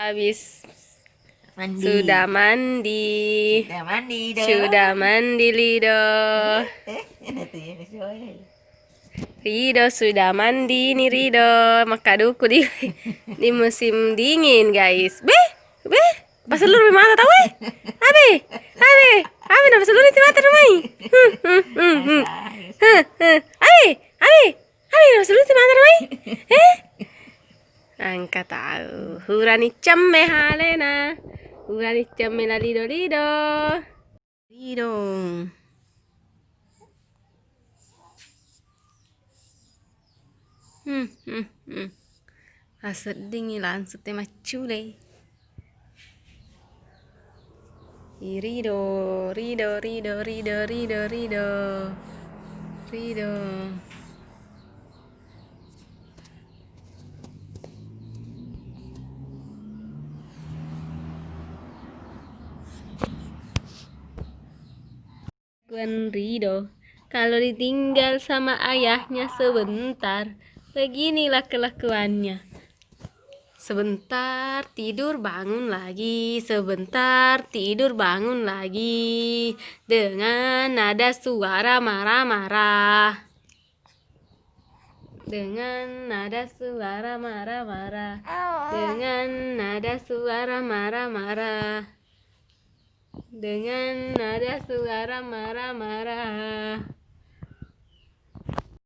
Habis Mandi. sudah mandi. Sudah mandi dong. Sudah mandi Lido. Itu ya soalnya. Rido sudah mandi nih Rido. Maka duku di musim dingin guys. Beh, pasal lu mata tahu Abe, abe na pasal lu di mata rumai. Abe, abe na pasal lu di mata rumai. Angka tahu. Hurani chamme halena. Hurani chamme la Lido Lido. Lido. Aseding langsung tema cule. Rido, Rido, Rido, Rido, Rido, Rido, Rido. Tuan Rido, kalau ditinggal sama ayahnya sebentar, beginilah kelakuannya. Sebentar tidur bangun lagi, sebentar tidur bangun lagi, dengan nada suara marah-marah. Dengan nada suara marah-marah. Dengan nada suara marah-marah. Dengan nada suara marah-marah.